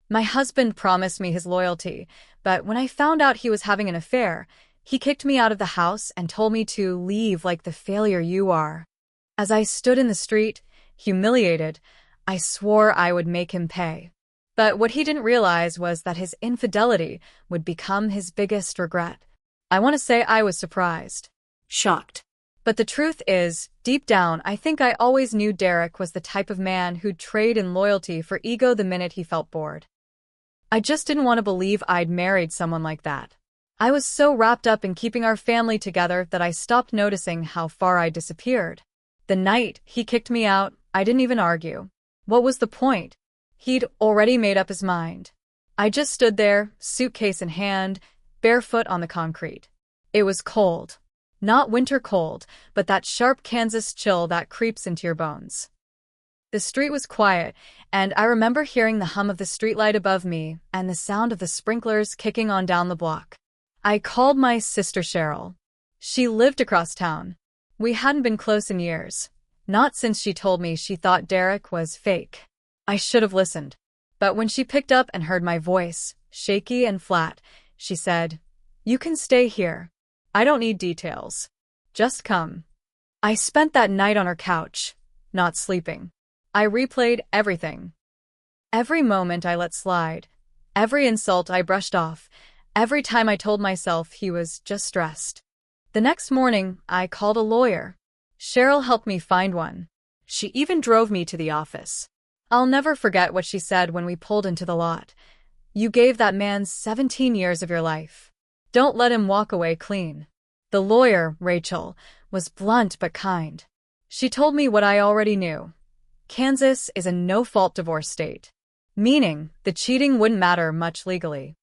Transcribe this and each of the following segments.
My husband promised me his loyalty, but when I found out he was having an affair, he kicked me out of the house and told me to leave like the failure you are. As I stood in the street, humiliated, I swore I would make him pay. But what he didn't realize was that his infidelity would become his biggest regret. I want to say I was surprised. Shocked. But the truth is, deep down, I think I always knew Derek was the type of man who'd trade in loyalty for ego the minute he felt bored. I just didn't want to believe I'd married someone like that. I was so wrapped up in keeping our family together that I stopped noticing how far I disappeared. The night he kicked me out, I didn't even argue. What was the point? He'd already made up his mind. I just stood there, suitcase in hand, barefoot on the concrete. It was cold. Not winter cold, but that sharp Kansas chill that creeps into your bones. The street was quiet, and I remember hearing the hum of the streetlight above me and the sound of the sprinklers kicking on down the block. I called my sister Cheryl. She lived across town. We hadn't been close in years. Not since she told me she thought Derek was fake. I should have listened. But when she picked up and heard my voice, shaky and flat, she said, "You can stay here. I don't need details. Just come." I spent that night on her couch, not sleeping. I replayed everything. Every moment I let slide. Every insult I brushed off. Every time I told myself he was just stressed. The next morning, I called a lawyer. Cheryl helped me find one. She even drove me to the office. I'll never forget what she said when we pulled into the lot. "You gave that man 17 years of your life. Don't let him walk away clean." The lawyer, Rachel, was blunt but kind. She told me what I already knew. Kansas is a no-fault divorce state, meaning the cheating wouldn't matter much legally.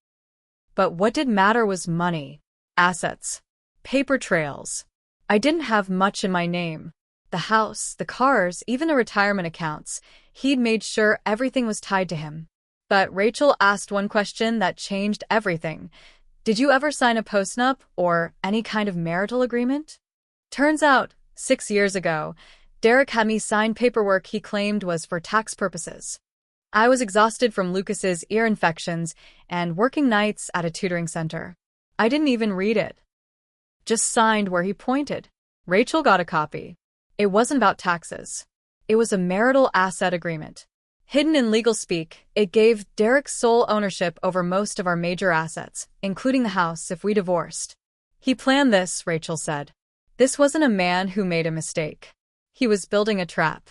But what did matter was money, assets, paper trails. I didn't have much in my name. The house, the cars, even the retirement accounts. He'd made sure everything was tied to him. But Rachel asked one question that changed everything. "Did you ever sign a postnup or any kind of marital agreement?" Turns out, 6 years ago, Derek had me sign paperwork he claimed was for tax purposes. I was exhausted from Lucas's ear infections and working nights at a tutoring center. I didn't even read it. Just signed where he pointed. Rachel got a copy. It wasn't about taxes. It was a marital asset agreement. Hidden in legal speak, it gave Derek sole ownership over most of our major assets, including the house if we divorced. He planned this, Rachel said. This wasn't a man who made a mistake. He was building a trap.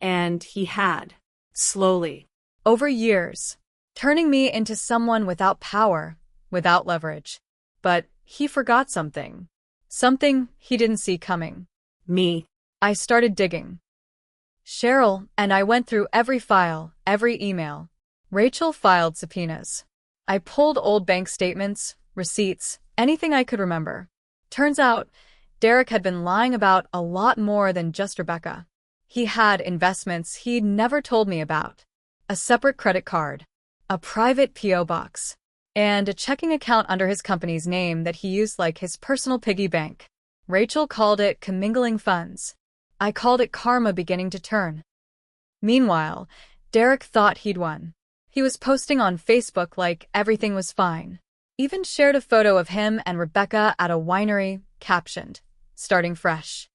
And he had. Slowly. Over years. Turning me into someone without power, without leverage. But he forgot something. Something he didn't see coming. Me. I started digging. Cheryl and I went through every file, every email. Rachel filed subpoenas. I pulled old bank statements, receipts, anything I could remember. Turns out, Derek had been lying about a lot more than just Rebecca. He had investments he'd never told me about. A separate credit card, a private P.O. box, and a checking account under his company's name that he used like his personal piggy bank. Rachel called it commingling funds. I called it karma beginning to turn. Meanwhile, Derek thought he'd won. He was posting on Facebook like everything was fine. Even shared a photo of him and Rebecca at a winery, captioned, "Starting fresh."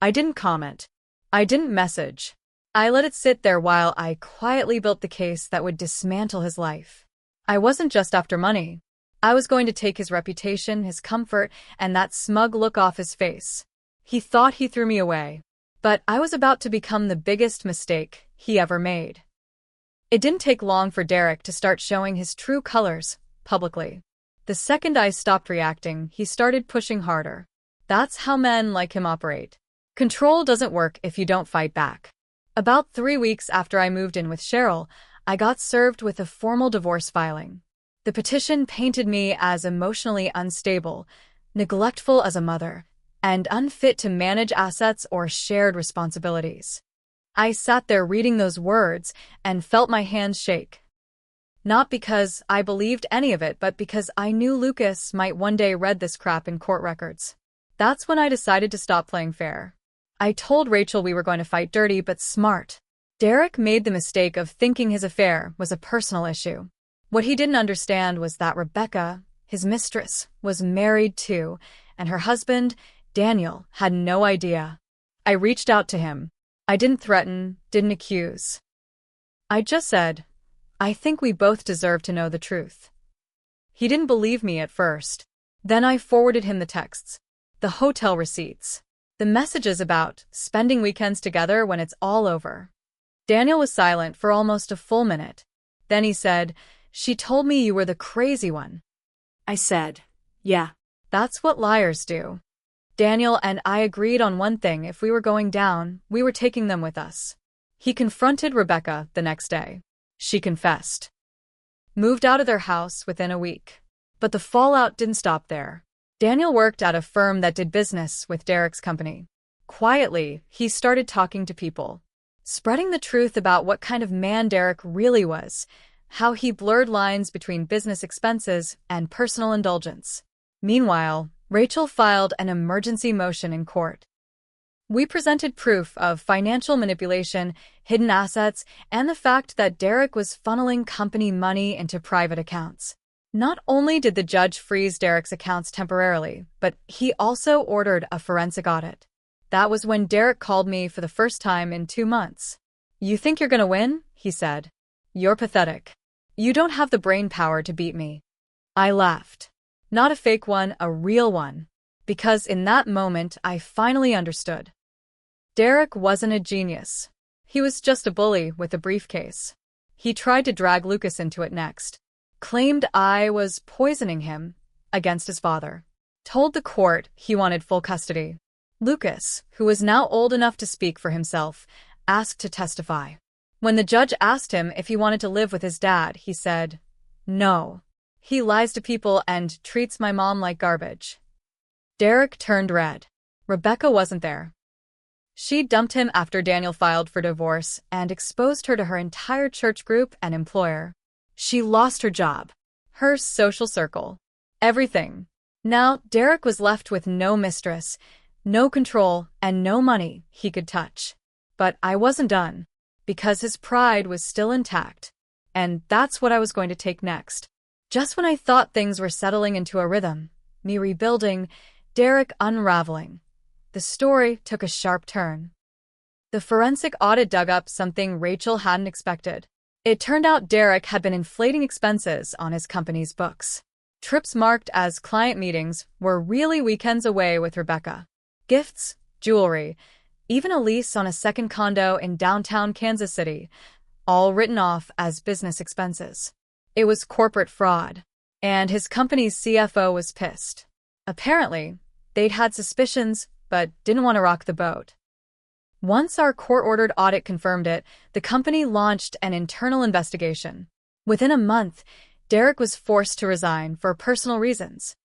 I didn't comment. I didn't message. I let it sit there while I quietly built the case that would dismantle his life. I wasn't just after money. I was going to take his reputation, his comfort, and that smug look off his face. He thought he threw me away. But I was about to become the biggest mistake he ever made. It didn't take long for Derek to start showing his true colors, publicly. The second I stopped reacting, he started pushing harder. That's how men like him operate. Control doesn't work if you don't fight back. About 3 weeks after I moved in with Cheryl, I got served with a formal divorce filing. The petition painted me as emotionally unstable, neglectful as a mother, and unfit to manage assets or shared responsibilities. I sat there reading those words and felt my hands shake. Not because I believed any of it, but because I knew Lucas might one day read this crap in court records. That's when I decided to stop playing fair. I told Rachel we were going to fight dirty but smart. Derek made the mistake of thinking his affair was a personal issue. What he didn't understand was that Rebecca, his mistress, was married too, and her husband, Daniel, had no idea. I reached out to him. I didn't threaten, didn't accuse. I just said, I think we both deserve to know the truth. He didn't believe me at first. Then I forwarded him the texts, the hotel receipts, the messages about spending weekends together when it's all over. Daniel was silent for almost a full minute. Then he said, "She told me you were the crazy one." I said, "Yeah." That's what liars do. Daniel and I agreed on one thing: if we were going down, we were taking them with us. He confronted Rebecca the next day. She confessed. Moved out of their house within a week. But the fallout didn't stop there. Daniel worked at a firm that did business with Derek's company. Quietly, he started talking to people, spreading the truth about what kind of man Derek really was, how he blurred lines between business expenses and personal indulgence. Meanwhile, Rachel filed an emergency motion in court. We presented proof of financial manipulation, hidden assets, and the fact that Derek was funneling company money into private accounts. Not only did the judge freeze Derek's accounts temporarily, but he also ordered a forensic audit. That was when Derek called me for the first time in 2 months. "You think you're gonna win?" he said. "You're pathetic. You don't have the brain power to beat me." I laughed. Not a fake one, a real one. Because in that moment, I finally understood. Derek wasn't a genius. He was just a bully with a briefcase. He tried to drag Lucas into it next. Claimed I was poisoning him against his father. Told the court he wanted full custody. Lucas, who was now old enough to speak for himself, asked to testify. When the judge asked him if he wanted to live with his dad, he said, "No. He lies to people and treats my mom like garbage." Derek turned red. Rebecca wasn't there. She dumped him after Daniel filed for divorce and exposed her to her entire church group and employer. She lost her job, her social circle, everything. Now Derek was left with no mistress, no control, and no money he could touch. But I wasn't done, because his pride was still intact, and that's what I was going to take next. Just when I thought things were settling into a rhythm, me rebuilding, Derek unraveling, the story took a sharp turn. The forensic audit dug up something Rachel hadn't expected. It turned out Derek had been inflating expenses on his company's books. Trips marked as client meetings were really weekends away with Rebecca. Gifts, jewelry, even a lease on a second condo in downtown Kansas City, all written off as business expenses. It was corporate fraud, and his company's CFO was pissed. Apparently, they'd had suspicions, but didn't want to rock the boat. Once our court-ordered audit confirmed it, the company launched an internal investigation. Within a month, Derek was forced to resign for personal reasons.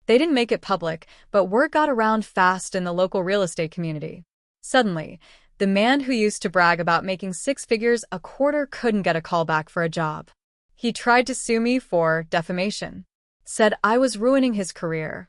They didn't make it public, but word got around fast in the local real estate community. Suddenly, the man who used to brag about making 6 figures a quarter couldn't get a call back for a job. He tried to sue me for defamation. Said I was ruining his career.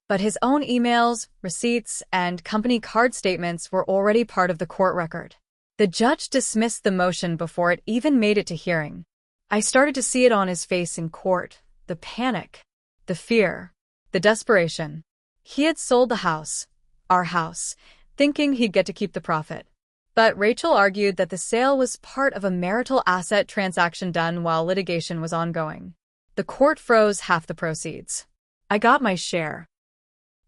But his own emails, receipts, and company card statements were already part of the court record. The judge dismissed the motion before it even made it to hearing. I started to see it on his face in court, the panic, the fear, the desperation. He had sold the house, our house, thinking he'd get to keep the profit. But Rachel argued that the sale was part of a marital asset transaction done while litigation was ongoing. The court froze half the proceeds. I got my share.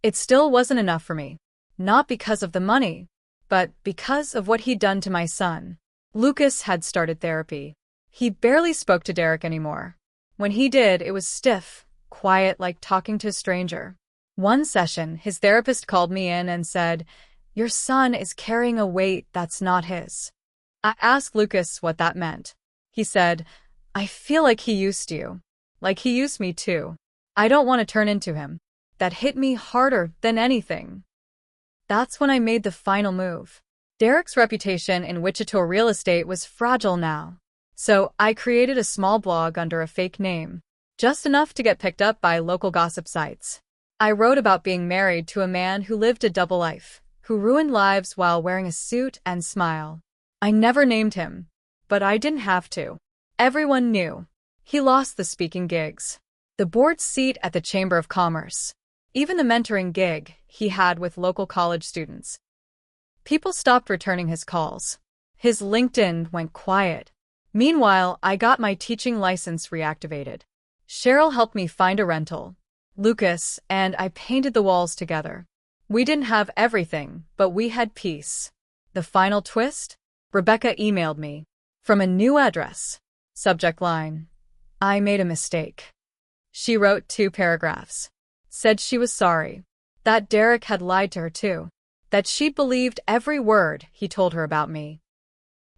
It still wasn't enough for me. Not because of the money, but because of what he'd done to my son. Lucas had started therapy. He barely spoke to Derek anymore. When he did, it was stiff, quiet, like talking to a stranger. One session, his therapist called me in and said, "Your son is carrying a weight that's not his." I asked Lucas what that meant. He said, "I feel like he used you. Like he used me too. I don't want to turn into him." That hit me harder than anything. That's when I made the final move. Derek's reputation in Wichita real estate was fragile now. So I created a small blog under a fake name, just enough to get picked up by local gossip sites. I wrote about being married to a man who lived a double life, who ruined lives while wearing a suit and smile. I never named him, but I didn't have to. Everyone knew. He lost the speaking gigs, the board seat at the Chamber of Commerce, even the mentoring gig he had with local college students. People stopped returning his calls. His LinkedIn went quiet. Meanwhile, I got my teaching license reactivated. Cheryl helped me find a rental. Lucas and I painted the walls together. We didn't have everything, but we had peace. The final twist? Rebecca emailed me. From a new address. Subject line: I made a mistake. She wrote 2 paragraphs. Said she was sorry. That Derek had lied to her too. That she'd believed every word he told her about me.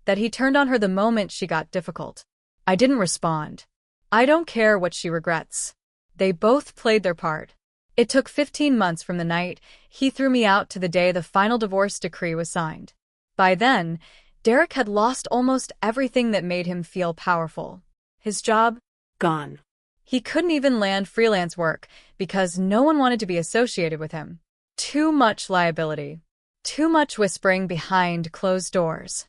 That he turned on her the moment she got difficult. I didn't respond. I don't care what she regrets. They both played their part. It took 15 months from the night he threw me out to the day the final divorce decree was signed. By then, Derek had lost almost everything that made him feel powerful. His job? Gone. He couldn't even land freelance work because no one wanted to be associated with him. Too much liability. Too much whispering behind closed doors.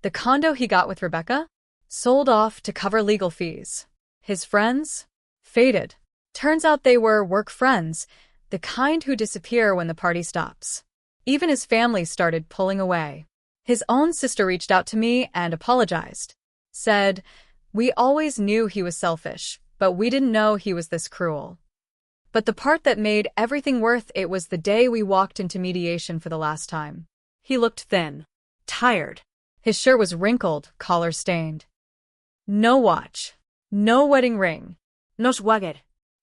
The condo he got with Rebecca? Sold off to cover legal fees. His friends? Faded. Turns out they were work friends, the kind who disappear when the party stops. Even his family started pulling away. His own sister reached out to me and apologized. Said, "We always knew he was selfish, but we didn't know he was this cruel." But the part that made everything worth it was the day we walked into mediation for the last time. He looked thin, tired. His shirt was wrinkled, collar stained. No watch. No wedding ring. No swagger.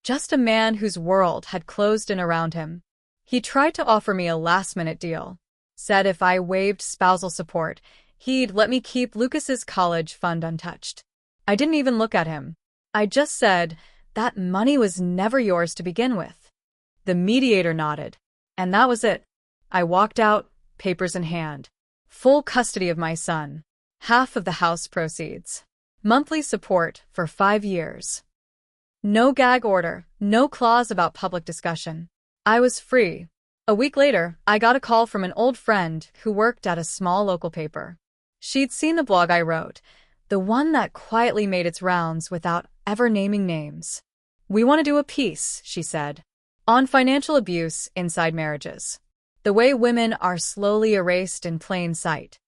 Just a man whose world had closed in around him. He tried to offer me a last-minute deal. Said if I waived spousal support, he'd let me keep Lucas's college fund untouched. I didn't even look at him. I just said, that money was never yours to begin with. The mediator nodded. And that was it. I walked out, papers in hand. Full custody of my son. Half of the house proceeds. Monthly support for 5 years. No gag order, no clause about public discussion. I was free. A week later, I got a call from an old friend who worked at a small local paper. She'd seen the blog I wrote, the one that quietly made its rounds without ever naming names. "We want to do a piece," she said, "on financial abuse inside marriages. The way women are slowly erased in plain sight."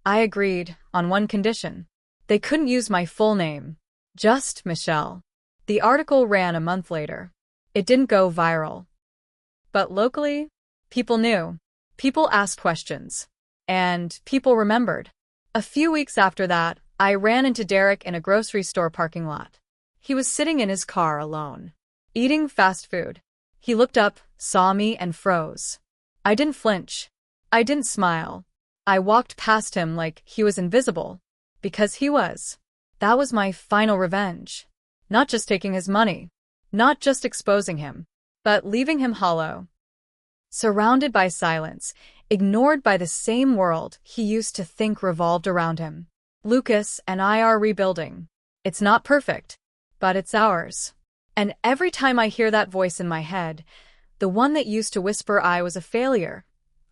I agreed, on one condition. They couldn't use my full name. Just Michelle. The article ran a month later. It didn't go viral. But locally, people knew. People asked questions. And people remembered. A few weeks after that, I ran into Derek in a grocery store parking lot. He was sitting in his car alone, eating fast food. He looked up, saw me, and froze. I didn't flinch. I didn't smile. I walked past him like he was invisible. Because he was. That was my final revenge. Not just taking his money. Not just exposing him. But leaving him hollow. Surrounded by silence. Ignored by the same world he used to think revolved around him. Lucas and I are rebuilding. It's not perfect. But it's ours. And every time I hear that voice in my head, the one that used to whisper I was a failure,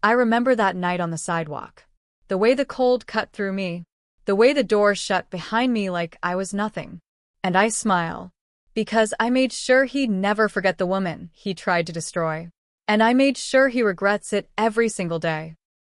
I remember that night on the sidewalk. The way the cold cut through me. The way the door shut behind me like I was nothing. And I smile. Because I made sure he'd never forget the woman he tried to destroy. And I made sure he regrets it every single day.